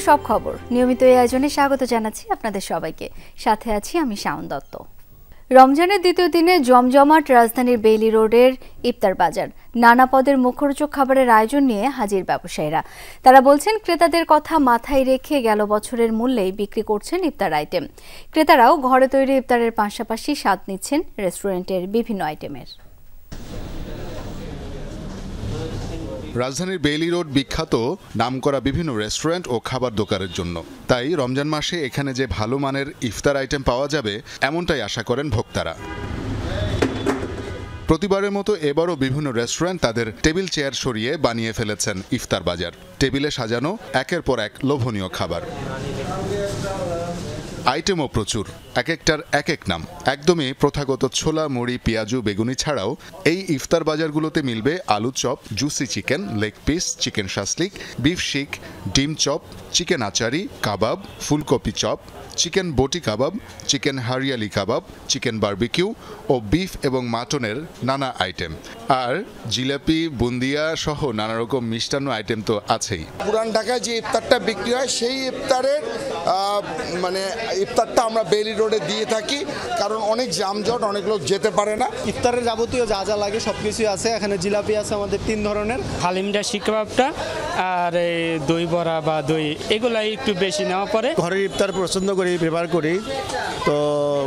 সব খবর নিয়মিত এই আয়োজনে স্বাগত জানাচ্ছি আপনাদের সবাইকে। সাথে আছি আমি শাওন দত্ত। রমজানের দ্বিতীয় দিনে জমজমাট রাজধানীর বেইলি রোডের ইফতার বাজার। নানা পদের মুখরোচক খাবারের আয়োজন নিয়ে হাজির ব্যবসায়ীরা। তারা বলছেন ক্রেতাদের কথা মাথায় রেখে গেল বছরের মূল্যেই বিক্রি করছেন ইফতার আইটেম। ক্রেতারাও ঘরে তৈরি ইফতারের পাশাপাশি স্বাদ নিচ্ছেন রেস্টুরেন্টের বিভিন্ন আইটেমের। রাজধানীর বেইলি রোড বিখ্যাত নামকরা বিভিন্ন রেস্টুরেন্ট ও খাবার দোকানের জন্য। তাই রমজান মাসে এখানে যে ভালো মানের ইফতার আইটেম পাওয়া যাবে এমনটাই আশা করেন ভোক্তারা। প্রতিবারের মতো এবারও বিভিন্ন রেস্টুরেন্ট তাদের টেবিল চেয়ার সরিয়ে বানিয়ে ফেলেছেন ইফতার বাজার। টেবিলে সাজানো একের পর এক লোভনীয় খাবার, আইটেমও প্রচুর, এক একটার এক এক নাম। একদমই প্রথাগত ছোলা, মুড়ি, পেঁয়াজু, বেগুনি ছাড়াও এই ইফতার বাজারগুলোতে মিলবে আলু chop, juicy chicken, leg piece, chicken shashlik, beef শিক, ডিম চপ, চিকেন আচারি, কাবাব, ফুলকপি চপ, চিকেন বটি কাবাব, চিকেন হারিয়ালি কাবাব, চিকেন বারবিকিউ ও বিফ এবং মাটনের নানা আইটেম। আর জিলাপি, বুন্দিয়া সহ নানা রকম মিষ্টান্ন আইটেম তো আছেই। পুরান ঢাকায় যে ইফতারটা বিক্রি হয় সেই ইফতারের ইফতারটা আমরা বেইলি রোডে দিয়ে থাকি, কারণ অনেক জামজট, অনেক লোক যেতে পারে না। ইফতারের যাবতীয় যা যা লাগে সবকিছুই আছে এখানে। জিলাপি আছে আমাদের 3 ধরনের, হালিমটা, শিক কাবাবটা আর দই বড়া বা দই এগুলাই একটু বেশি নেওয়া পরে। ঘরের ইফতার পছন্দ করি, প্রেফার করি। তো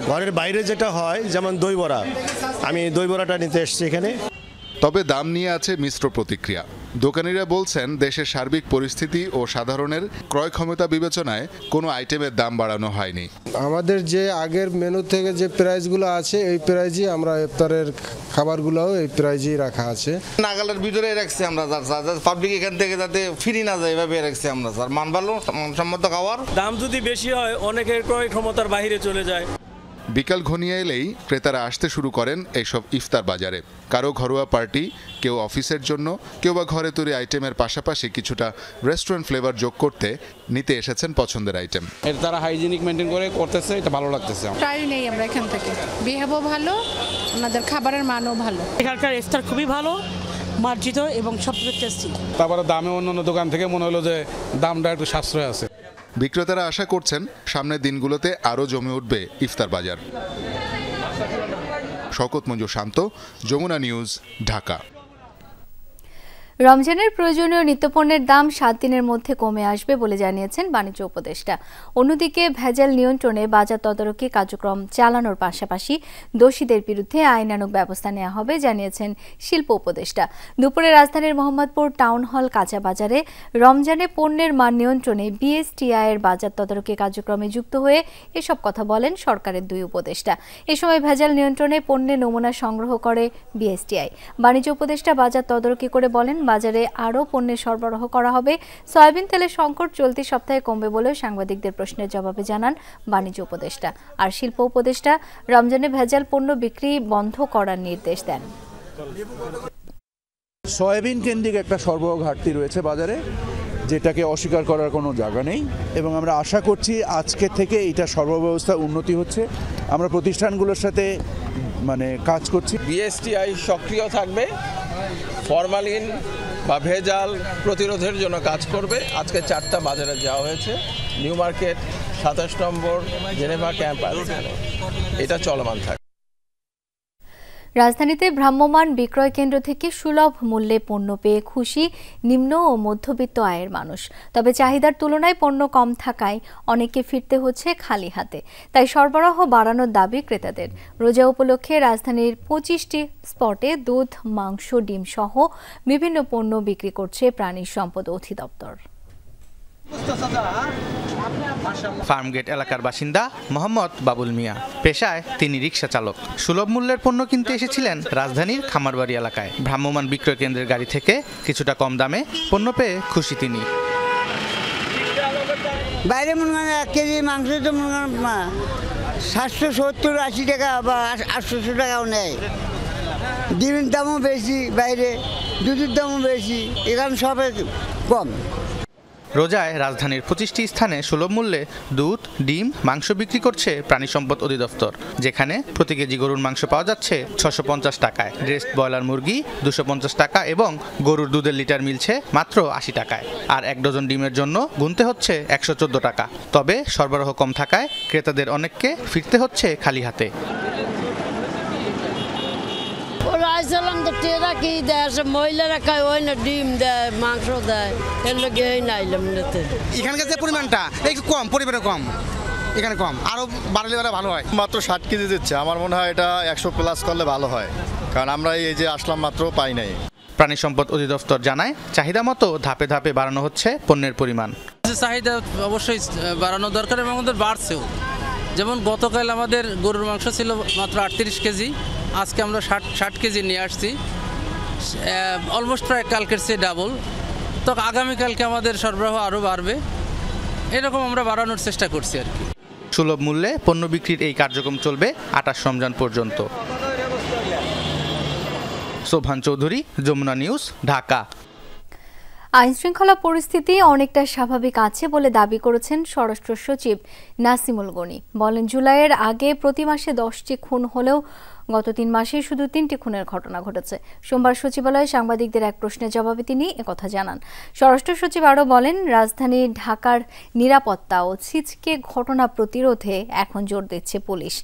ঘরের বাইরে যেটা হয় যেমন দই বড়া, আমি দই বড়াটা নিতে এসেছি এখানে। তবে দাম নিয়ে আছে মিশ্র প্রতিক্রিয়া। দোকানিরা বলছেন দেশের সার্বিক পরিস্থিতি ও সাধারণের ক্রয় ক্ষমতা বিবেচনায় কোনো আইটেমের দাম বাড়ানো হয়নি। আমাদের যে আগের মেনু থেকে যে প্রাইসগুলো আছে এই প্রাইজই আমরা ইফতারের খাবারগুলোও এই প্রাইজই রাখা আছে। নাগালের ভিতরে রাখছি আমরা, পাবলিক এখান থেকে যাতে ফিরি না যায় এভাবে রাখছি আমরা স্যার। মান ভালো, মানসম্মত খাবার। দাম যদি বেশি হয় অনেকের ক্রয় ক্ষমতার বাইরে চলে যায়। বিকাল ঘনিয়ে এলেই ক্রেতারা আসতে শুরু করেন এইসব ইফতার বাজারে। কারো ঘরোয়া পার্টি, কেউ অফিসের জন্য, কেউ বা ঘরে তৈরি আইটেমের পাশাপাশি কিছুটা রেস্টুরেন্ট ফ্লেভার যোগ করতে নিতে এসেছেন পছন্দের আইটেম। এর তারা হাইজিনিক মেনটেন করে করতেছে, এটা ভালো লাগতেছে। প্রায় নেই আমরা এখান থেকে, বিহেভও ভালো, আমাদের খাবারের মানও ভালো। এখানকার ইফতার খুবই ভালো, মার্জিত এবং সবচেয়ে টেস্টি। তারপরে দামে অন্যান্য দোকান থেকে মনে হলো যে দামটা একটু সাশ্রয় আছে। বিক্রেতারা আশা করছেন সামনের দিনগুলোতে আরও জমে উঠবে ইফতার বাজার। শওকত মঞ্জু শান্ত, যমুনা নিউজ, ঢাকা। রমজানের প্রয়োজনীয় নিত্যপণ্যের দাম 7 দিনের মধ্যে কমে আসবে বলে জানিয়েছেন বাণিজ্য উপদেষ্টা। অন্যদিকে ভেজাল নিয়ন্ত্রণে বাজার তদারকি কার্যক্রম চালানোর পাশাপাশি দোষীদের বিরুদ্ধে আইনানুগ ব্যবস্থা নেওয়া হবে জানিয়েছেন শিল্প উপদেষ্টা। দুপুরে রাজধানীর মোহাম্মদপুর টাউন হল কাঁচা বাজারে রমজানে পণ্যের মান নিয়ন্ত্রণে বিএসটিআই এর বাজার তদারকি কার্যক্রমে যুক্ত হয়ে এসব কথা বলেন সরকারের 2 উপদেষ্টা। এ সময় ভেজাল নিয়ন্ত্রণে পণ্যের নমুনা সংগ্রহ করে বিএসটিআই। বাণিজ্য উপদেষ্টা বাজার তদারকি করে বলেন বাজারে আরও পণ্যের সরবরাহ করা হবে। সয়াবিন তেলের সংকট চলতি সপ্তাহে কমবে বলেও সাংবাদিকদের প্রশ্নের জবাবে জানান বাণিজ্য উপদেষ্টা। আর শিল্প উপদেষ্টা রমজানে ভেজাল পণ্য বিক্রি বন্ধ করার নির্দেশ দেন। সয়াবিন কেন্দ্রিক একটা সরবরাহ ঘাটতি রয়েছে বাজারে, যেটাকে অস্বীকার করার কোনো জায়গা নেই এবং আমরা আশা করছি আজকে থেকে এটা সরবরাহ ব্যবস্থা উন্নতি হচ্ছে। আমরা প্রতিষ্ঠানগুলোর সাথে কাজ করছি। বিএসটিআই সক্রিয় থাকবে, ফরমালিন বা ভেজাল প্রতিরোধের জন্য কাজ করবে। আজকে 4টা বাজারে যাওয়া হয়েছে, নিউ মার্কেট, 27 নম্বর, জেনেভা ক্যাম্পাস, এটা চলমান থাকে। রাজধানীতে ভ্রাম্যমাণ বিক্রয় কেন্দ্র থেকে সুলভ মূল্যে পণ্য পেয়ে খুশি নিম্ন ও মধ্যবিত্ত আয়ের মানুষ। তবে চাহিদার তুলনায় পণ্য কম থাকায় অনেকে ফিরতে হচ্ছে খালি হাতে। তাই সরবরাহ বাড়ানোর দাবি ক্রেতাদের। রোজা উপলক্ষে রাজধানীর 25টি স্পটে দুধ, মাংস, ডিম সহ বিভিন্ন পণ্য বিক্রি করছে প্রাণী সম্পদ অধিদপ্তর। ফার্মগেট এলাকার বাসিন্দা মোহাম্মদ বাবুল মিয়া, পেশায় তিনি রিকশা চালক। সুলভ মূল্যের পণ্য কিনতে এসেছিলেন রাজধানীর খামারবাড়ি এলাকায়। ভ্রাম্যমাণ বিক্রয় কেন্দ্রের গাড়ি থেকে কিছুটা কম দামে পণ্য পেয়ে খুশি তিনি। বাইরে মনে হয় 1 কেজি মাংস তো 770-80 টাকা বা 800 টাকাও নেয়। ডিমের দামও বেশি বাইরে, দুধের দামও বেশি, এখানে সবে কম। রোজায় রাজধানীর 25টি স্থানে সুলভ মূল্যে দুধ, ডিম, মাংস বিক্রি করছে প্রাণী সম্পদ অধিদপ্তর, যেখানে প্রতি কেজি গরুর মাংস পাওয়া যাচ্ছে 650 টাকায়, ড্রেসড ব্রয়লার মুরগি 250 টাকা এবং গরুর দুধের লিটার মিলছে মাত্র 80 টাকায়। আর 1 ডজন ডিমের জন্য গুনতে হচ্ছে 114 টাকা। তবে সরবরাহ কম থাকায় ক্রেতাদের অনেককে ফিরতে হচ্ছে খালি হাতে। আইসালাম তো টেরা কি দেয়, মহিলারা খায় ওই না, ডিম দেয়, মাংস দেয়, এর লোকে এই নাইলাম নিতে। এখানকার যে পরিমাণটা একটু কম, পরিমাণে কম, এখানে কম, আরও বাড়লে ভালো হয়। মাত্র 60 কেজি দিচ্ছে, আমার মনে হয় এটা 100 প্লাস করলে ভালো হয়, কারণ আমরা এই যে আসলাম মাত্র পাই নাই। প্রাণী সম্পদ অধিদপ্তর জানায়, চাহিদা মতো ধাপে ধাপে বাড়ানো হচ্ছে পণ্যের পরিমাণ। চাহিদা অবশ্যই বাড়ানো দরকার এবং আমাদের বাড়ছেও। যেমন গতকাল আমাদের গরুর মাংস ছিল মাত্র 38 কেজি, আজকে আমরা 60 কেজি নিয়ে আসছি, অলমোস্ট প্রায় কালকের চেয়ে ডাবল। তো আগামীকালকে আমাদের সরবরাহ আরও বাড়বে, এরকম আমরা বাড়ানোর চেষ্টা করছি আর কি। সুলভ মূল্যে পণ্য বিক্রির এই কার্যক্রম চলবে 28 রমজান পর্যন্ত। শোভান চৌধুরী, যমুনা নিউজ, ঢাকা। আইনশৃঙ্খলা পরিস্থিতি অনেকটা স্বাভাবিক আছে বলে দাবি করেছেন স্বরাষ্ট্র সচিব নাসিমুল গনি। বলেন, জুলাইয়ের আগে প্রতি মাসে 10টি খুন হলেও গত 3 মাসে শুধু 3টি খুনের ঘটনা ঘটেছে। সোমবার সচিবালয়ে সাংবাদিকদের এক প্রশ্নের জবাবে তিনি একথা জানান। স্বরাষ্ট্র সচিব আরও বলেন, রাজধানী ঢাকার নিরাপত্তা ও ছিচকে ঘটনা প্রতিরোধে এখন জোর দিচ্ছে পুলিশ।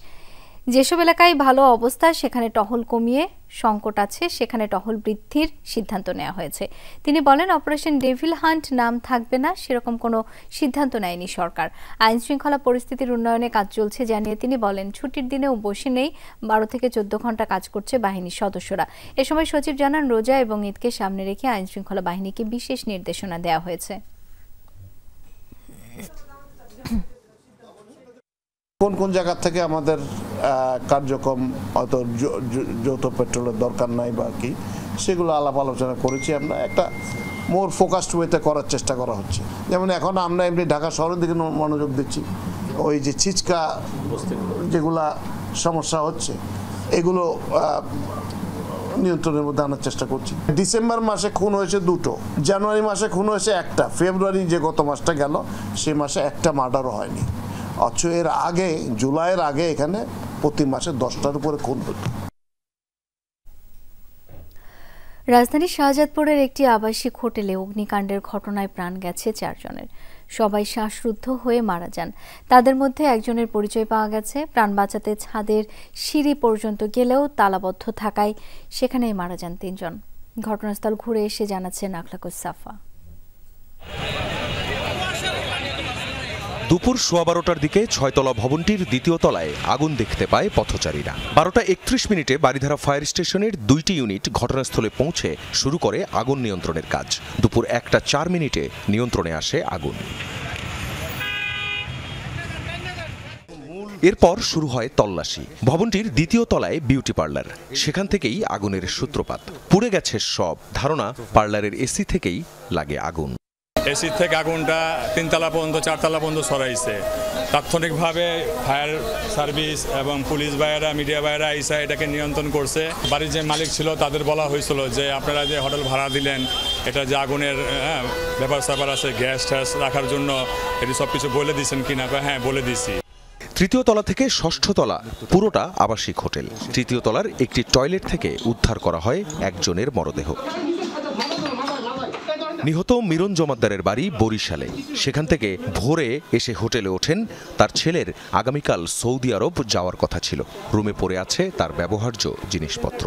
যেসব এলাকায় ভালো অবস্থা সেখানে টহল কমিয়ে, সংকট আছে সেখানে টহল বৃদ্ধির সিদ্ধান্ত নেওয়া হয়েছে। তিনি বলেন, অপারেশন ডেভিল হান্ট নাম থাকবে না সেরকম কোনো সিদ্ধান্ত নেয়নি সরকার। আইন শৃঙ্খলা পরিস্থিতির উন্নয়নে কাজ চলছে জানিয়ে তিনি বলেন, ছুটির দিনেও বসে নেই, 12 থেকে 14 ঘন্টা কাজ করছে বাহিনীর সদস্যরা। এ সময় সচিব জানান, রোজা এবং ঈদকে সামনে রেখে আইন শৃঙ্খলা বাহিনীকে বিশেষ নির্দেশনা দেওয়া হয়েছে। কোন কোন জায়গা থেকে আমাদের কার্যক্রম হয়তো যৌথ পেট্রোলের দরকার নাই বা কি, সেগুলো আলাপ আলোচনা করেছি। আমরা একটা মোর ফোকাসড ওয়েতে করার চেষ্টা করা হচ্ছে। যেমন এখন আমরা এমনি ঢাকা শহরের দিকে মনোযোগ দিচ্ছি, ওই যে ছিচকা যেগুলা সমস্যা হচ্ছে এগুলো নিয়ন্ত্রণের মধ্যে আনার চেষ্টা করছি। ডিসেম্বর মাসে খুন হয়েছে 2টো, জানুয়ারি মাসে খুন হয়েছে 1টা, ফেব্রুয়ারি যে গত মাসটা গেল সেই মাসে 1টা মার্ডারও হয়নি। অথচ এর আগে জুলাইয়ের আগে এখানে প্রতি মাসে 10টার উপরে খুন হতো। রাজধানীর শাহজাদপুরের একটি আবাসিক হোটেলে অগ্নিকাণ্ডের ঘটনায় প্রাণ গেছে 4 জনের। সবাই শ্বাসরুদ্ধ হয়ে মারা যান। তাদের মধ্যে একজনের পরিচয় পাওয়া গেছে। প্রাণ বাঁচাতে ছাদের সিঁড়ি পর্যন্ত গেলেও তালাবদ্ধ থাকায় সেখানেই মারা যান 3 জন। ঘটনাস্থল ঘুরে এসে জানাচ্ছেন আখলাকুস সাফা। দুপুর 12:15টার দিকে 6তলা ভবনটির 2য় তলায় আগুন দেখতে পায় পথচারীরা। 12:31 বারিধারা ফায়ার স্টেশনের 2টি ইউনিট ঘটনাস্থলে পৌঁছে শুরু করে আগুন নিয়ন্ত্রণের কাজ। দুপুর 1:04 নিয়ন্ত্রণে আসে আগুন। এরপর শুরু হয় তল্লাশি। ভবনটির 2য় তলায় বিউটি পার্লার, সেখান থেকেই আগুনের সূত্রপাত। পুড়ে গেছে সব। ধারণা, পার্লারের এসি থেকেই লাগে আগুন। এসি থেকে আগুনটা 3 তলা পর্যন্ত 4 তলা পর্যন্ত ছড়াইছে। তাৎক্ষণিকভাবে ফায়ার সার্ভিস এবং পুলিশ ভাইয়েরা, মিডিয়া ভাইয়েরা এসে এটাকে নিয়ন্ত্রণ করছে। বাড়ির যে মালিক ছিল তাদের বলা হয়েছিল যে আপনারা যে হোটেল ভাড়া দিলেন, এটা যে আগুনের ব্যাপার স্যাপার আছে, গ্যাস ট্যাস রাখার জন্য, এটি সব কিছু বলে দিয়েছেন কিনা? হ্যাঁ, বলে দিছি। 3য় তলা থেকে 6ষ্ঠ তলা পুরোটা আবাসিক হোটেল। 3য় তলার একটি টয়লেট থেকে উদ্ধার করা হয় একজনের মরদেহ। নিহত মিরন জমাদ্দারের বাড়ি বরিশালে। সেখান থেকে ভোরে এসে হোটেলে ওঠেন। তার ছেলের আগামীকাল সৌদি আরব যাওয়ার কথা ছিল। রুমে পড়ে আছে তার ব্যবহার্য জিনিসপত্র।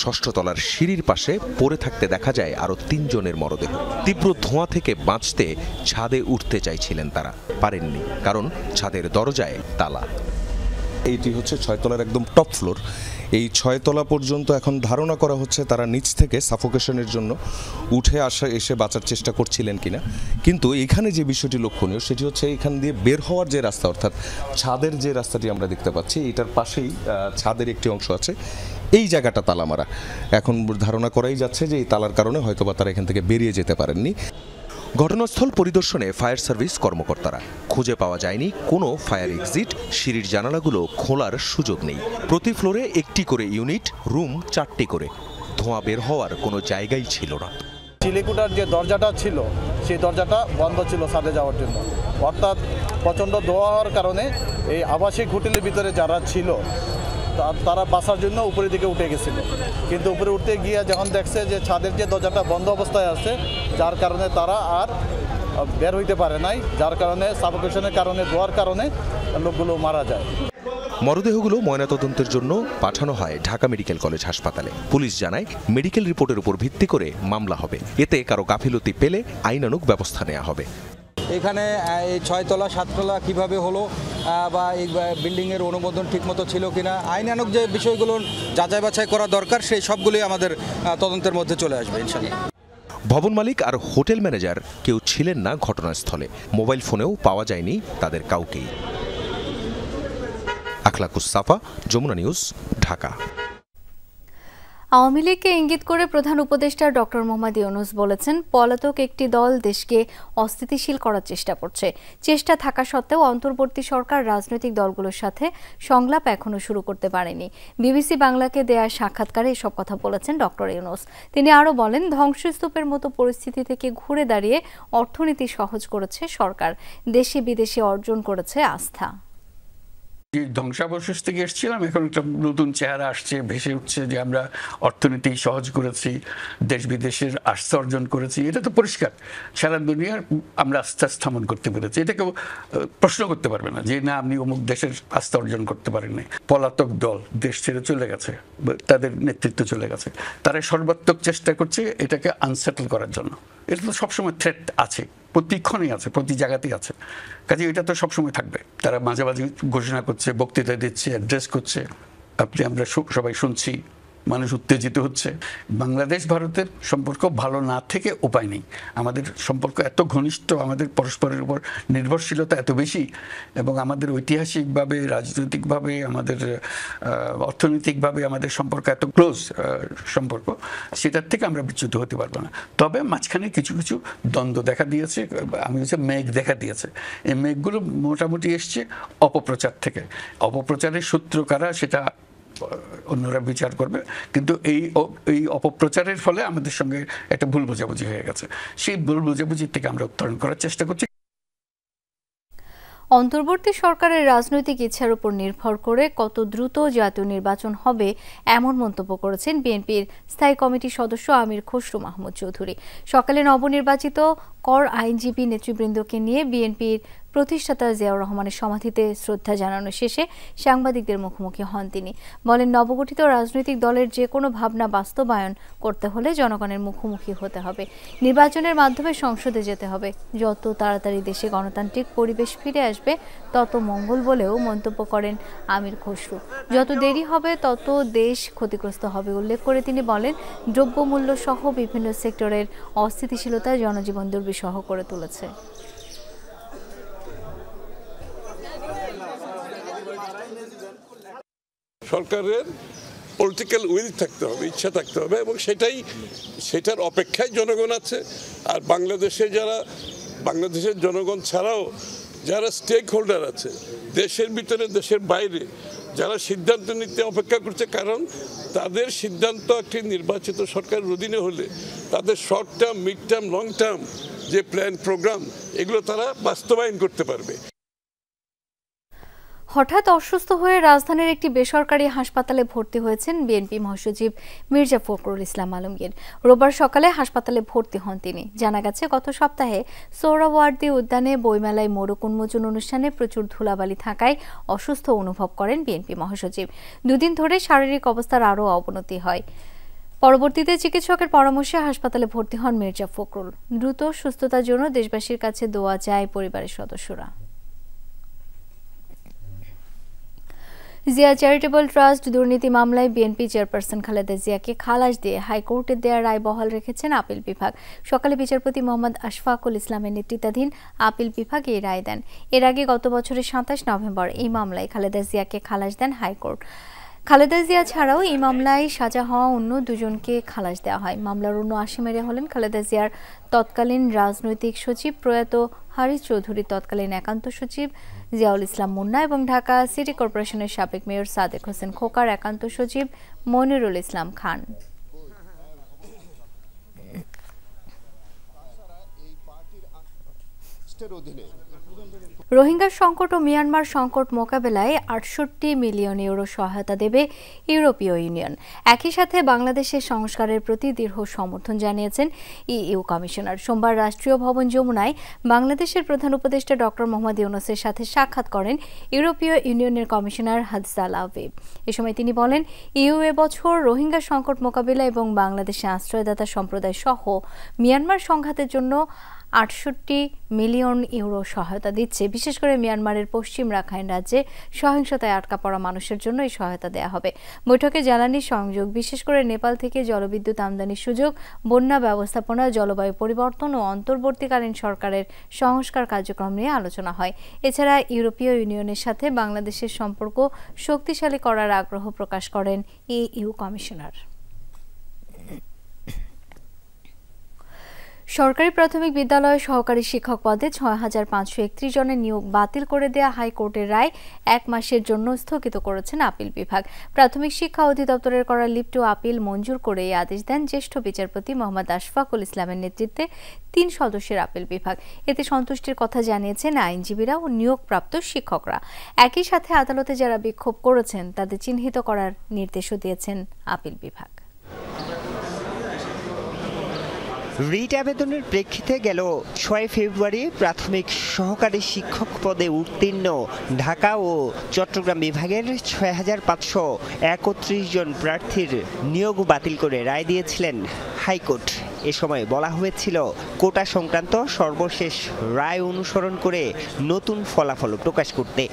6ষ্ঠ তলার সিঁড়ির পাশে পড়ে থাকতে দেখা যায় আরো 3 জনের মরদেহ। তীব্র ধোঁয়া থেকে বাঁচতে ছাদে উঠতে চাইছিলেন তারা, পারেননি, কারণ ছাদের দরজায় তালা। এইটি হচ্ছে 6 তলার একদম টপ ফ্লোর। এই 6 তলা পর্যন্ত এখন ধারণা করা হচ্ছে তারা নিচ থেকে সাফোকেশনের জন্য উঠে এসে বাঁচার চেষ্টা করছিলেন কিনা। কিন্তু এখানে যে বিষয়টি লক্ষণীয় সেটি হচ্ছে এখান দিয়ে বের হওয়ার যে রাস্তা, অর্থাৎ ছাদের যে রাস্তাটি আমরা দেখতে পাচ্ছি, এটার পাশেই ছাদের একটি অংশ আছে। এই জায়গাটা তালা মারা। এখন ধারণা করাই যাচ্ছে যে এই তালার কারণে হয়তোবা তারা এখান থেকে বেরিয়ে যেতে পারেননি। ঘটনাস্থল পরিদর্শনে ফায়ার সার্ভিস কর্মকর্তারা। খুঁজে পাওয়া যায়নি কোনো ফায়ার এক্সিট। সিঁড়ির জানালাগুলো খোলার সুযোগ নেই। প্রতি ফ্লোরে 1টি করে ইউনিট, রুম 4টি করে। ধোঁয়া বের হওয়ার কোনো জায়গাই ছিল না। চিলেকুটার যে দরজাটা ছিল সেই দরজাটা বন্ধ ছিল ছাদে যাওয়ার জন্য, অর্থাৎ প্রচণ্ড ধোঁয়া হওয়ার কারণে এই আবাসিক হোটেলের ভিতরে যারা ছিল তারা বাসার জন্য উপরের দিকে উঠে গেছিল, কিন্তু উপরে উঠতে গিয়ে যখন দেখছে যে ছাদের যে দরজাটা বন্ধ অবস্থায় আছে, যার কারণে তারা আর বের হইতে পারে নাই, যার কারণে সাফোকেশনের কারণে ধোঁয়ার কারণে লোকগুলো মারা যায়। মরদেহগুলো ময়নাতদন্তের জন্য পাঠানো হয় ঢাকা মেডিকেল কলেজ হাসপাতালে। পুলিশ জানায় মেডিকেল রিপোর্টের উপর ভিত্তি করে মামলা হবে, এতে কারো গাফিলতি পেলে আইনানুগ ব্যবস্থা নেওয়া হবে। এখানে এই 6 তলা 7 তলা কীভাবে হলো বা এই বিল্ডিংয়ের অনুমোদন ঠিকমতো ছিল কিনা, আইনানুগ যে বিষয়গুলো যাচাই বাছাই করা দরকার সেই সবগুলোই আমাদের তদন্তের মধ্যে চলে আসবে ইনশাআল্লাহ। ভবন মালিক আর হোটেল ম্যানেজার কেউ ছিলেন না ঘটনাস্থলে, মোবাইল ফোনেও পাওয়া যায়নি তাদের কাউকেই। আখলাকুস সাফা, যমুনা নিউজ, ঢাকা। আওয়ামী লীগকে ইঙ্গিত করে প্রধান উপদেষ্টা ডক্টর মোহাম্মদ ইউনূস বলেছেন, পলাতক একটি দল দেশকে অস্থিতিশীল করার চেষ্টা করছে। চেষ্টা থাকা সত্ত্বেও অন্তর্বর্তী সরকার রাজনৈতিক দলগুলোর সাথে সংলাপ এখনো শুরু করতে পারেনি। বিবিসি বাংলাকে দেয়া সাক্ষাৎকারে এসব কথা বলেছেন ডক্টর ইউনূস। তিনি আরও বলেন, ধ্বংসস্তূপের মতো পরিস্থিতি থেকে ঘুরে দাঁড়িয়ে অর্থনীতি সহজ করেছে সরকার, দেশে বিদেশে অর্জন করেছে আস্থা। ধ্বংসাবশেষ থেকে এসেছিলাম, এখন একটা নতুন চেহারা আসছে, ভেসে উঠছে যে আমরা অর্থনীতি সহজ করেছি, দেশ বিদেশের আস্থা অর্জন করেছি। এটা তো পরিষ্কার, সারা দুনিয়ার আমরা আস্থা স্থাপন করতে পেরেছি, এটা কেউ প্রশ্ন করতে পারবে না যে না আপনি অমুক দেশের আস্থা অর্জন করতে পারেননি। পলাতক দল দেশ ছেড়ে চলে গেছে, তাদের নেতৃত্ব চলে গেছে, তারা সর্বাত্মক চেষ্টা করছে এটাকে আনসেটল করার জন্য। এটা তো সবসময় থ্রেট আছে, প্রতিক্ষণই আছে, প্রতি জায়গাতেই আছে, কাজে এটা তো সবসময় থাকবে। তারা মাঝে মাঝে ঘোষণা করছে, বক্তৃতা দিচ্ছে, অ্যাড্রেস করছে, আমরা সবাই শুনছি, মানুষ উত্তেজিত হচ্ছে। বাংলাদেশ ভারতের সম্পর্ক ভালো না থেকে উপায় নেই, আমাদের সম্পর্ক এত ঘনিষ্ঠ, আমাদের পরস্পরের উপর নির্ভরশীলতা এত বেশি, এবং আমাদের ঐতিহাসিকভাবে, রাজনৈতিকভাবে, আমাদের অর্থনৈতিকভাবে আমাদের সম্পর্ক এত ক্লোজ সম্পর্ক, সেটার থেকে আমরা বিচ্যুত হতে পারবো না। তবে মাঝখানে কিছু কিছু দ্বন্দ্ব দেখা দিয়েছে, আমি হচ্ছে মেঘ দেখা দিয়েছে। এই মেঘগুলো মোটামুটি এসছে অপপ্রচার থেকে। অপপ্রচারের সূত্র কারা সেটা অন্যরা বিচার করবে, কিন্তু এই অপপ্রচারের ফলে আমাদের সঙ্গে একটা ভুল বোঝাবুঝি হয়ে গেছে। সেই ভুল বোঝাবুঝির থেকে আমরা উত্তরণ করার চেষ্টা করছি। অন্তর্বর্তী সরকারের রাজনৈতিক ইচ্ছার উপর নির্ভর করে কত দ্রুত জাতীয় নির্বাচন হবে এমন মন্তব্য করেছেন বিএনপির স্থায়ী কমিটির সদস্য আমির খসরু মাহমুদ চৌধুরী। সকালে নবনির্বাচিত কর আইনজীবী নেতৃবৃন্দকে নিয়ে বিএনপির প্রতিষ্ঠাতা জিয়াউর রহমানের সমাধিতে শ্রদ্ধা জানানো শেষে সাংবাদিকদের মুখোমুখি হন তিনি। বলেন, নবগঠিত রাজনৈতিক দলের যে কোনো ভাবনা বাস্তবায়ন করতে হলে জনগণের মুখোমুখি হতে হবে, নির্বাচনের মাধ্যমে সংসদে যেতে হবে। যত তাড়াতাড়ি দেশে গণতান্ত্রিক পরিবেশ ফিরে আসবে তত মঙ্গল বলেও মন্তব্য করেন আমির খসরু। যত দেরি হবে তত দেশ ক্ষতিগ্রস্ত হবে উল্লেখ করে তিনি বলেন, দ্রব্যমূল্য সহ বিভিন্ন সেক্টরের অস্থিতিশীলতা জনজীবন দুর্বিষহ করে তুলেছে। সরকারের পলিটিক্যাল উইল থাকতে হবে, ইচ্ছা থাকতে হবে, এবং সেটার অপেক্ষায় জনগণ আছে। আর বাংলাদেশের জনগণ ছাড়াও যারা স্টেক হোল্ডার আছে দেশের ভিতরে দেশের বাইরে, যারা সিদ্ধান্ত নিতে অপেক্ষা করছে, কারণ তাদের সিদ্ধান্ত একটি নির্বাচিত সরকারের অধীনে হলে তাদের short term, mid term, long term যে প্ল্যান প্রোগ্রাম, এগুলো তারা বাস্তবায়ন করতে পারবে। হঠাৎ অসুস্থ হয়ে রাজধানীর একটি বেসরকারি হাসপাতালে ভর্তি হয়েছেন বিএনপি মহাসচিব মির্জা ফখরুল ইসলাম আলমগীর। রোববার সকালে হাসপাতালে ভর্তি হন তিনি। জানা গেছে, গত সপ্তাহে সোহরাওয়ার্দী উদ্যানে বইমেলায় মোড়ক উন্মোচন অনুষ্ঠানে প্রচুর ধুলাবালি থাকায় অসুস্থ অনুভব করেন বিএনপি মহাসচিব। দুদিন ধরে শারীরিক অবস্থার আরও অবনতি হয়। পরবর্তীতে চিকিৎসকের পরামর্শে হাসপাতালে ভর্তি হন মির্জা ফখরুল। দ্রুত সুস্থতার জন্য দেশবাসীর কাছে দোয়া চায় পরিবারের সদস্যরা। জিয়া চ্যারিটেবল ট্রাস্ট দুর্নীতি মামলায় বিএনপি চেয়ারপারসন খালেদা জিয়াকে খালাস দিয়ে হাইকোর্টের দেয়া রায় বহাল রেখেছেন আপিল বিভাগ। সকালে বিচারপতি মোহাম্মদ আশফাকুল ইসলামের নেতৃত্বাধীন আপিল বিভাগ এই রায় দেন। এর আগে গত বছরের ২৭ নভেম্বর এই মামলায় খালেদা জিয়াকে খালাস দেন হাইকোর্ট। খালেদা জিয়া ছাড়াও এই মামলায় সাজা হওয়া অন্য দুজনকে খালাস দেওয়া হয়। মামলার অন্য আসামিরা হলেন খালেদা জিয়ার তৎকালীন রাজনৈতিক সচিব প্রয়াত হারিস চৌধুরী, তৎকালীন একান্ত সচিব জিয়াউল ইসলাম মুন্না এবং ঢাকা সিটি কর্পোরেশনের সাবেক মেয়র সাদেক হোসেন খোকার একান্ত সচিব মনিরুল ইসলাম খান। রাষ্ট্রের অধীনে। রোহিঙ্গা সংকট ও মিয়ানমার সংকট মোকাবেলায় ৬৮ মিলিয়ন ইউরো সহায়তা দেবে ইউরোপীয় ইউনিয়ন। একই সাথে বাংলাদেশের সংস্কারের প্রতি দৃঢ় সমর্থন জানিয়েছেন ইইউ কমিশনার। সোমবার রাষ্ট্রীয় ভবন যমুনায় বাংলাদেশের প্রধান উপদেষ্টা ডক্টর মোহাম্মদ ইউনূসের সাথে সাক্ষাৎ করেন ইউরোপীয় ইউনিয়নের কমিশনার হাদসা আল-আবিব। এ সময় তিনি বলেন, ইইউ এবছর রোহিঙ্গা সংকট মোকাবিলা এবং বাংলাদেশে আশ্রয়দাতা সম্প্রদায় সহ মিয়ানমার সংঘাতের জন্য ৬৮ মিলিয়ন ইউরো সহায়তা দিচ্ছে। বিশেষ করে মিয়ানমারের পশ্চিম রাখাইন রাজ্যে সহিংসতায় আটকা পড়া মানুষের জন্য এই সহায়তা দেওয়া হবে। বৈঠকে জ্বালানি সংযোগ, বিশেষ করে নেপাল থেকে জলবিদ্যুৎ আমদানির সুযোগ, বন্যা ব্যবস্থাপনা, জলবায়ু পরিবর্তন ও অন্তর্বর্তীকালীন সরকারের সংস্কার কার্যক্রম নিয়ে আলোচনা হয়। এছাড়া ইউরোপীয় ইউনিয়নের সাথে বাংলাদেশের সম্পর্ক শক্তিশালী করার আগ্রহ প্রকাশ করেন ইইউ কমিশনার। সরকারি প্রাথমিক বিদ্যালয়ে সহকারী শিক্ষক পদে ৬,৫৩১ জনের নিয়োগ বাতিল করে দেয়া হাইকোর্টের রায় ১ মাসের জন্য স্থগিত করেছেন আপিল বিভাগ। প্রাথমিক শিক্ষা অধিদপ্তরের করা লিপ্ট আপিল মঞ্জুর করে এই আদেশ দেন জ্যেষ্ঠ বিচারপতি মোহাম্মদ আশফাকুল ইসলামের নেতৃত্বে ৩ সদস্যের আপিল বিভাগ। এতে সন্তুষ্টির কথা জানিয়েছেন আইনজীবীরা ও নিয়োগপ্রাপ্ত শিক্ষকরা। একই সাথে আদালতে যারা বিক্ষোভ করেছেন তাদের চিহ্নিত করার নির্দেশও দিয়েছেন আপিল বিভাগ। রিট আবেদনের প্রেক্ষিতে গেল ৬ ফেব্রুয়ারি প্রাথমিক সহকারী শিক্ষক পদে উত্তীর্ণ ঢাকা ও চট্টগ্রাম বিভাগের ৬,৫৩১ জন প্রার্থীর নিয়োগ বাতিল করে রায় দিয়েছিলেন হাইকোর্ট। এ সময় বলা হয়েছিল, কোটা সংক্রান্ত সর্বশেষ রায় অনুসরণ করে নতুন ফলাফল প্রকাশ করতে।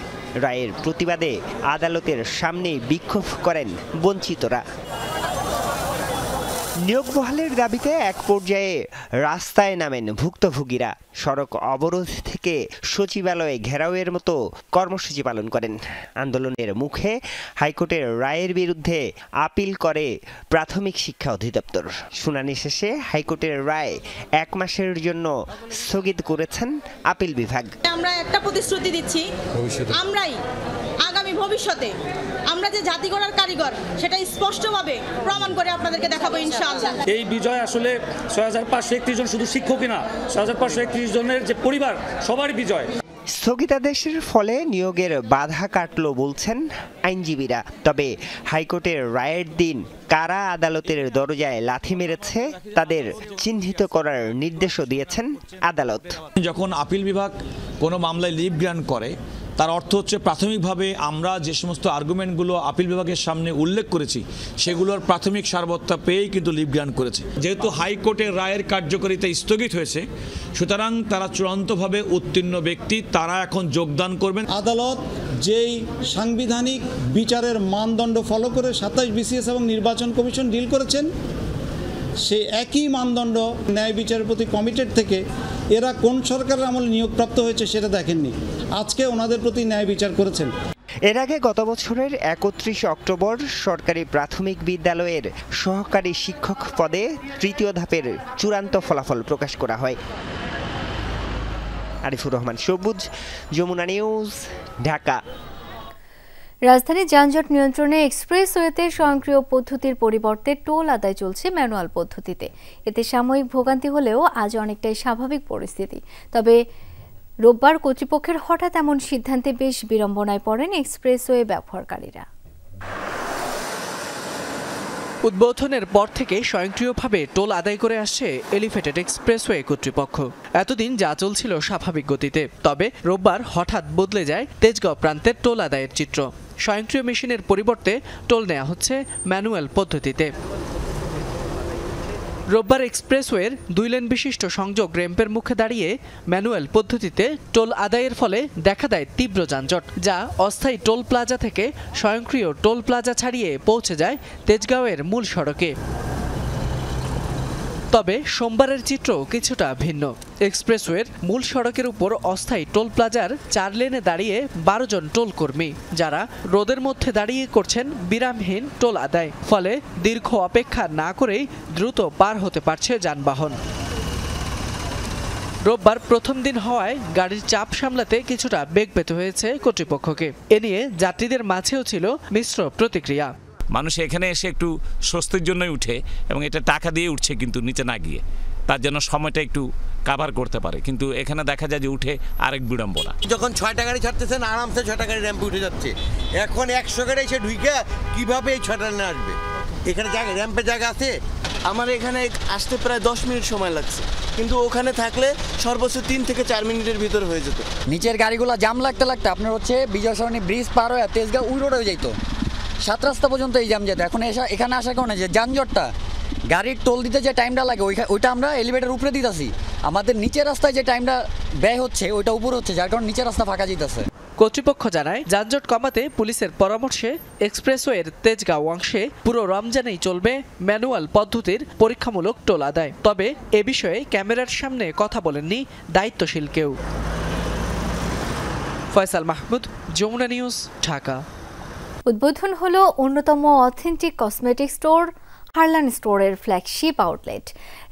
রায়ের প্রতিবাদে আদালতের সামনে বিক্ষোভ করেন বঞ্চিতরা। নিয়োগ বহালের দাবিতে এক পর্যায়ে রাস্তায় নামেন ভুক্তভোগীরা। সড়ক অবরোধ থেকে সচিবালয়ে ঘেরাওয়ের মতো কর্মসূচি পালন করেন। আন্দোলনের মুখে হাইকোর্টের রায়ের বিরুদ্ধে আপিল করে প্রাথমিক শিক্ষা অধিদপ্তর। শুনানি শেষে হাইকোর্টের রায় ১ মাসের জন্য স্থগিত করেছেন আপিল বিভাগ। আমরা একটা প্রতিশ্রুতি দিচ্ছি, আমরাই আগামী ভবিষ্যতে আমরা যে জাতি গড়ার কারিগর সেটা স্পষ্টভাবে প্রমাণ করে আপনাদেরকে দেখাবো ইনশাআল্লাহ। এই বিজয় আসলে ৬,৫৩১ জন শুধু শিক্ষকই না, ৬,৫৩১ জনের যে পরিবার সবারই বিজয়। স্থগিতাদেশের ফলে নিয়োগের বাধা কাটল বলছেন আইনজীবীরা। তবে হাইকোর্টের রায়ের দিন কারা আদালতের দরজায় লাথি মেরেছে তাদের চিহ্নিত করার নির্দেশও দিয়েছেন আদালত। যখন আপিল বিভাগ কোনো মামলায় লিভ গ্রান্ট করে, তার অর্থ হচ্ছে প্রাথমিকভাবে আমরা যে সমস্ত আর্গুমেন্টগুলো আপিল বিভাগের সামনে উল্লেখ করেছি সেগুলোর প্রাথমিক সারবত্তা পেয়েই কিন্তু লিভ গ্রান্ট করেছে। যেহেতু হাইকোর্টের রায়ের কার্যকারিতা স্থগিত হয়েছে, সুতরাং তারা চূড়ান্তভাবে উত্তীর্ণ ব্যক্তি, তারা এখন যোগদান করবেন। আদালত যেই সাংবিধানিক বিচারের মানদণ্ড ফলো করে ২৭ বিসিএস এবং নির্বাচন কমিশন ডিল করেছেন, সেই একই মানদণ্ড ন্যায় বিচারের প্রতি কমিটেড থেকে এরা কোন সরকারের আমলে নিয়োগপ্রাপ্ত হয়েছে সেটা দেখেননি, আজকে ওনাদের প্রতি ন্যায় বিচার করেছেন। এর আগে গত বছরের ৩১ অক্টোবর সরকারি প্রাথমিক বিদ্যালয়ের সহকারী শিক্ষক পদে ৩য় ধাপের চূড়ান্ত ফলাফল প্রকাশ করা হয়। আরিফুর রহমান সবুজ, যমুনা নিউজ, ঢাকা। রাজধানীর যানজট নিয়ন্ত্রণে এক্সপ্রেসওয়েতে স্বয়ংক্রিয় পদ্ধতির পরিবর্তে টোল আদায় চলছে ম্যানুয়াল পদ্ধতিতে। এতে সাময়িক ভোগান্তি হলেও আজ অনেকটাই স্বাভাবিক পরিস্থিতি। তবে রোববার কর্তৃপক্ষের হঠাৎ এমন সিদ্ধান্তে বেশ বিড়ম্বনায় পড়েন এক্সপ্রেসওয়ে ব্যবহারকারীরা। উদ্বোধনের পর থেকে স্বয়ংক্রিয়ভাবে টোল আদায় করে আসছে এলিভেটেড এক্সপ্রেসওয়ে কর্তৃপক্ষ। এতদিন যা চলছিল স্বাভাবিক গতিতে, তবে রোববার হঠাৎ বদলে যায় তেজগাঁও প্রান্তের টোল আদায়ের চিত্র। স্বয়ংক্রিয় মেশিনের পরিবর্তে টোল নেওয়া হচ্ছে ম্যানুয়াল পদ্ধতিতে। রোববার এক্সপ্রেসওয়ের 2 লেন বিশিষ্ট সংযোগ র্যাম্পের মুখে দাঁড়িয়ে ম্যানুয়াল পদ্ধতিতে টোল আদায়ের ফলে দেখা দেয় তীব্র যানজট, যা অস্থায়ী টোল প্লাজা থেকে স্বয়ংক্রিয় টোল প্লাজা ছাড়িয়ে পৌঁছে যায় তেজগাঁওয়ের মূল সড়কে। তবে সোমবারের চিত্র কিছুটা ভিন্ন। এক্সপ্রেসওয়ের মূল সড়কের উপর অস্থায়ী টোল প্লাজার 4 লেনে দাঁড়িয়ে 12 জন টোল কর্মী, যারা রোদের মধ্যে দাঁড়িয়ে করছেন বিরামহীন টোল আদায়। ফলে দীর্ঘ অপেক্ষা না করেই দ্রুত পার হতে পারছে যানবাহন। রোববার প্রথম দিন হওয়ায় গাড়ির চাপ সামলাতে কিছুটা বেগ পেতে হয়েছে কর্তৃপক্ষকে। এ নিয়ে যাত্রীদের মাঝেও ছিল মিশ্র প্রতিক্রিয়া। মানুষ এখানে এসে একটু স্বস্তির জন্যই উঠে এবং এটা টাকা দিয়ে উঠছে, কিন্তু নিচে না গিয়ে তার জন্য সময়টা একটু কাভার করতে পারে, কিন্তু এখানে দেখা যায় যে উঠে আরেক বিড়ম্বনা। যখন 6টা গাড়ি ছাড়তেছেন আরামসে 6টা গাড়ি র্যাম্পে উঠে যাচ্ছে, এখন 100 গাড়ি এসে ঢুকে কিভাবে এই 6টা লাইনে আসবে? এখানে জায়গা র্যাম্পে জায়গা আছে? আমার এখানে আসতে প্রায় 10 মিনিট সময় লাগছে, কিন্তু ওখানে থাকলে সর্বোচ্চ 3 থেকে 4 মিনিটের ভিতর হয়ে যেত। নিচের গাড়িগুলো জাম লাগতে লাগতে আপনার হচ্ছে বিজয় সরণি ব্রিজ পার হয়ে তেজগাঁও উই রোড হয়ে যেত, 7 রাস্তা পর্যন্ত এই জাম যেত। এখন এখানে আসার কারণে যে যানজটটা, গাড়ির টোল দিতে যে টাইমটা লাগে ওইটা আমরা এলিভেটর উপরে দিতেছি, আমাদের নিচের রাস্তায় যে টাইমটা ব্যয় হচ্ছে ওইটা উপরে হচ্ছে, যার কারণে নিচের রাস্তা ফাঁকা যেতেছে। কর্তৃপক্ষ জানায় যানজট কমাতে পুলিশের পরামর্শে এক্সপ্রেসওয়ের তেজগাঁও অংশে পুরো রমজানেই চলবে ম্যানুয়াল পদ্ধতির পরীক্ষামূলক টোল আদায়। তবে এ বিষয়ে ক্যামেরার সামনে কথা বলেননি দায়িত্বশীল কেউ। ফয়সাল মাহমুদ, যমুনা নিউজ, ঢাকা। উদ্বোধন হলো অন্যতম অথেন্টিক কসমেটিক স্টোর হারলান স্টোরের ফ্ল্যাগশিপ আউটলেট।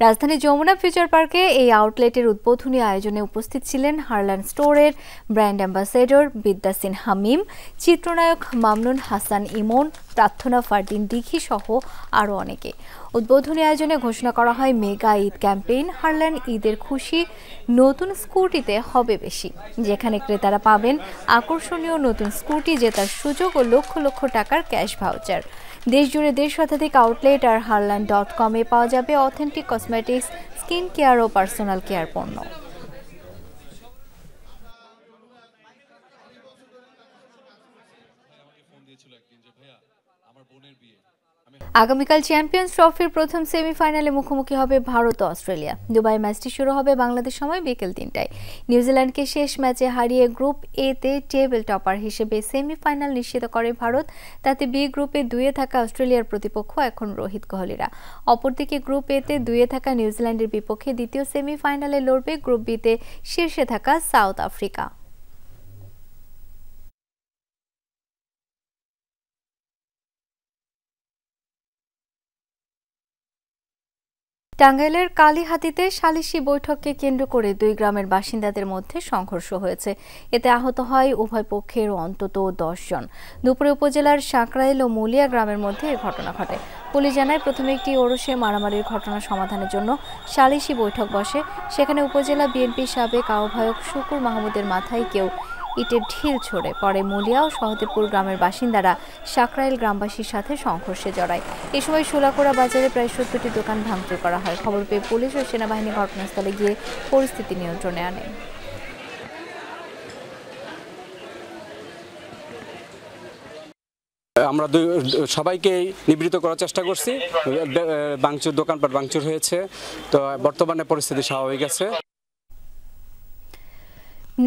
রাজধানী যমুনা ফিউচার পার্কে এই আউটলেটের উদ্বোধনী আয়োজনে উপস্থিত ছিলেন হারলান স্টোরের ব্র্যান্ড অ্যাম্বাসেডর বিদ্যাসিন হামিম, চিত্রনায়ক মামনুন হাসান ইমন, প্রার্থনা ফারদিন দিঘি সহ আরও অনেকে। উদ্বোধনী আয়োজনে ঘোষণা করা হয় মেগা ঈদ ক্যাম্পেইন হারলান ঈদের খুশি নতুন স্কুটিতে হবে বেশি, যেখানে ক্রেতারা পাবেন আকর্ষণীয় নতুন স্কুটি জেতার সুযোগ ও লক্ষ লক্ষ টাকার ক্যাশ ভাউচার। দেশজুড়ে 1.5 শতাধিক আউটলেট আর harlan.com-এ পাওয়া যাবে অথেন্টিক কসমেটিক্স, স্কিন কেয়ার ও পার্সোনাল কেয়ার পণ্য। আগামীকাল চ্যাম্পিয়ন্স ট্রফির প্রথম সেমিফাইনালে মুখোমুখি হবে ভারত ও অস্ট্রেলিয়া। দুবাই ম্যাচটি শুরু হবে বাংলাদেশ সময় বিকেল 3টায়। নিউজিল্যান্ডকে শেষ ম্যাচে হারিয়ে গ্রুপ এ-তে টেবিল টপার হিসেবে সেমিফাইনাল নিশ্চিত করে ভারত। তাতে বি গ্রুপে 2-এ থাকা অস্ট্রেলিয়ার প্রতিপক্ষ এখন রোহিত কোহলিরা। অপরদিকে গ্রুপ এ-তে 2-এ থাকা নিউজিল্যান্ডের বিপক্ষে দ্বিতীয় সেমিফাইনালে লড়বে গ্রুপ বি-তে শীর্ষে থাকা সাউথ আফ্রিকা। টাঙ্গাইলের কালীহাতিতে সালিশি বৈঠককে কেন্দ্র করে 2 গ্রামের বাসিন্দাদের মধ্যে সংঘর্ষ হয়েছে। এতে আহত হয় উভয় পক্ষের অন্তত 10 জন। দুপুরে উপজেলার সাঁকরাইল ও মুলিয়া গ্রামের মধ্যে এই ঘটনা ঘটে। পুলিশ জানায় প্রথমে একটি ওরসে মারামারির ঘটনা সমাধানের জন্য সালিশি বৈঠক বসে। সেখানে উপজেলা বিএনপির সাবেক আহ্বায়ক শুকুর মাহমুদের মাথায় কেউ ইটের ঢিল ছোড়ে। পরে মুলিয়া ও সহদেবপুর গ্রামের বাসিন্দারা সাঁকরাইল গ্রামবাসীর সাথে সংঘর্ষে জড়ায়। এই সময় সোলাকোড়া বাজারে প্রায় 70টি দোকান ভাঙচুর করা হয়। খবর পেয়ে পুলিশ ও সেনাবাহিনী ঘটনাস্থলে গিয়ে পরিস্থিতি নিয়ন্ত্রণে আনে। আমরা সবাইকে নিবৃত্ত করার চেষ্টা করছি। দোকানপাট ভাঙচুর হয়েছে, তো বর্তমানে পরিস্থিতি স্বাভাবিক আছে।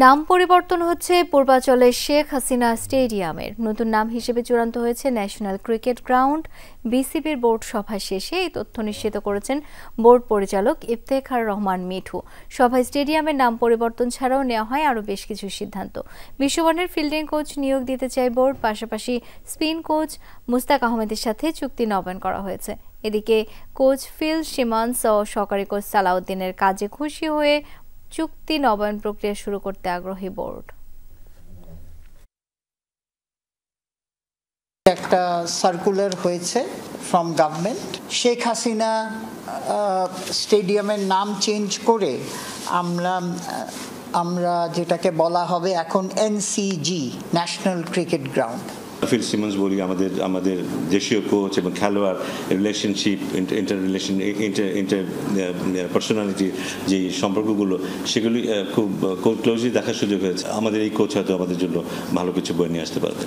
নাম পরিবর্তন হচ্ছে পূর্বাচলের শেখ হাসিনা স্টেডিয়ামের। নতুন নাম হিসেবে চূড়ান্ত হয়েছে ন্যাশনাল ক্রিকেট গ্রাউন্ড। বিসিবির বোর্ড সভা শেষে এই তথ্য নিশ্চিত করেছেন বোর্ড পরিচালক ইফতেখার রহমান মিঠু। সভায় স্টেডিয়ামের নাম পরিবর্তন ছাড়াও নেওয়া হয় আরও বেশ কিছু সিদ্ধান্ত। বিশ্বমানের ফিল্ডিং কোচ নিয়োগ দিতে চায় বোর্ড। পাশাপাশি স্পিন কোচ মুস্তাক আহমেদের সাথে চুক্তি নবায়ন করা হয়েছে। এদিকে কোচ ফিল সিমন্স ও সহকারী কোচ সালাউদ্দিনের কাজে খুশি হয়ে চুক্তি নবায়ন প্রক্রিয়া শুরু করতে আগ্রহী বোর্ড। একটা সার্কুলার হয়েছে ফ্রম গভর্নমেন্ট, শেখ হাসিনা স্টেডিয়ামের নাম চেঞ্জ করে আমরা যেটাকে বলা হবে এখন NCG, national cricket ground. Phil Simmons বলি, আমাদের দেশীয় কোচ এবং খেলোয়াড় রিলেশনশিপ, ইন্টার পার্সোনালিটি যে সম্পর্কগুলো, সেগুলি খুব ক্লোজলি দেখার সুযোগ হয়েছে। আমাদের এই কোচ হয়তো আমাদের জন্য ভালো কিছু বই নিয়ে আসতে পারবে।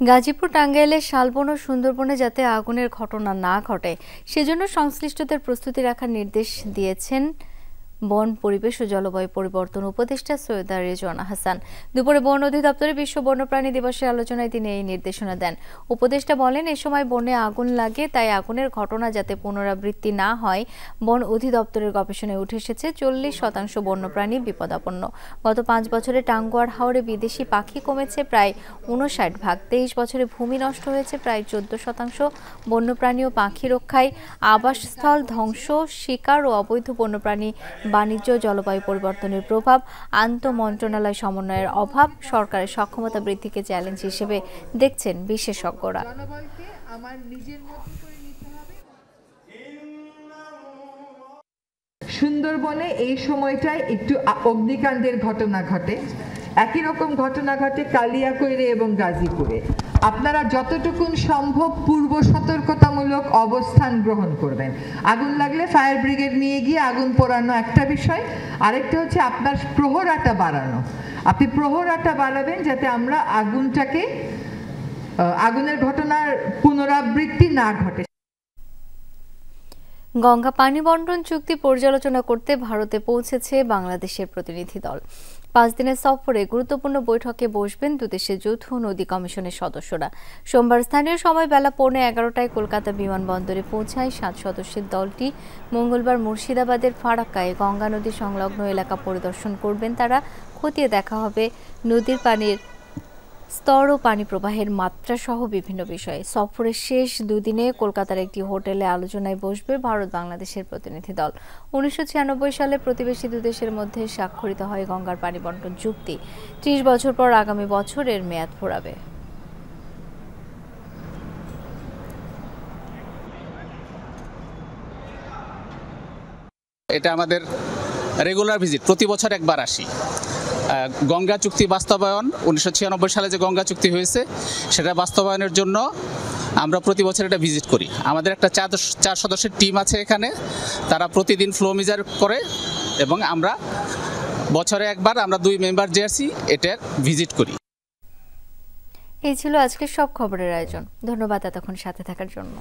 গাজীপুর, টাঙ্গাইলের শালবন ও সুন্দরবনে যাতে আগুনের ঘটনা না ঘটে সেজন্য সংশ্লিষ্টদের প্রস্তুতি রাখার নির্দেশ দিয়েছেন বন, পরিবেশ ও জলবায়ু পরিবর্তন উপদেষ্টা সৈয়দা রেজওয়ানা হাসান। দুপুরে বন অধিদপ্তরে বিশ্ব বন্যপ্রাণী দিবসের আলোচনায় তিনি এই নির্দেশনা দেন। উপদেষ্টা বলেন, এ সময় বনে আগুন লাগে, তাই আগুনের ঘটনা যাতে পুনরাবৃত্তি না হয় বন অধিদপ্তরের গবেষণায় উঠে এসেছে 40% বন্যপ্রাণী বিপদাপন্ন। গত 5 বছরে টাঙ্গুয়ার হাওরে বিদেশি পাখি কমেছে প্রায় 59 ভাগ। 23 বছরে ভূমি নষ্ট হয়েছে প্রায় 14%। বন্যপ্রাণী ও পাখি রক্ষায় আবাসস্থল ধ্বংস, শিকার ও অবৈধ বন্যপ্রাণী বাণিজ্য, জলবায়ু পরিবর্তনের প্রভাব, আন্তঃমন্ত্রণালয় সমন্বয়ের অভাব, সরকারের সক্ষমতা বৃদ্ধিকে চ্যালেঞ্জ হিসেবে দেখছেন বিশেষজ্ঞরা। সুন্দরবনে এই সময়টায় একটু অগ্নিকাণ্ডের ঘটনা ঘটে, একই রকম ঘটনা ঘটে কালিয়াকৈরে এবং গাজীপুরে। আপনারা যতটুকুন সম্ভব পূর্ব সতর্কতামূলক অবস্থান গ্রহণ করবেন। আগুন লাগলে ফায়ার ব্রিগেড নিয়ে গিয়ে আগুন পোড়ানো একটা বিষয়, আরেকটা হচ্ছে আপনার প্রহরাটা বাড়ানো। আপনি প্রহরাটা বাড়াবেন যাতে আমরা আগুনের ঘটনার পুনরাবৃত্তি না ঘটে। গঙ্গা পানি বন্টন চুক্তি পর্যালোচনা করতে ভারতে পৌঁছেছে বাংলাদেশের প্রতিনিধি দল। 5 দিনের সফরে গুরুত্বপূর্ণ বৈঠকে বসবেন দুদেশের যৌথ নদী কমিশনের সদস্যরা। সোমবার স্থানীয় সময় বেলা 11:15টায় কলকাতা বিমানবন্দরে পৌঁছায় 7 সদস্যের দলটি। মঙ্গলবার মুর্শিদাবাদের ফারাক্কায় গঙ্গা নদী সংলগ্ন এলাকা পরিদর্শন করবেন তারা। খতিয়ে দেখা হবে নদীর পানির স্তর ও পানি প্রবাহের মাত্রা সহ বিভিন্ন বিষয়। সফরের শেষ দুদিনে কলকাতার একটি হোটেলে আলোচনায় বসবে ভারত বাংলাদেশের প্রতিনিধি দল। 1996 সালে প্রতিবেশী দুদেশের মধ্যে স্বাক্ষরিত হয় গঙ্গার পানি বন্টন চুক্তি। 30 বছর পর আগামী বছর এর মেয়াদ ফুরাবে। এটা আমাদের রেগুলার ভিজিট, প্রতি বছর একবার আসি। গঙ্গা চুক্তি বাস্তবায়ন 1996 সালে যে গঙ্গা চুক্তি হয়েছে সেটা বাস্তবায়নের জন্য আমরা প্রতি বছর এটা ভিজিট করি। আমাদের একটা 4 সদস্যের টিম আছে এখানে, তারা প্রতিদিন ফ্লো মেজার করে এবং আমরা বছরে একবার আমরা 2 মেম্বার যে আছি এটার ভিজিট করি। এই ছিল আজকের সব খবরের আয়োজন। ধন্যবাদ এতক্ষণ সাথে থাকার জন্য।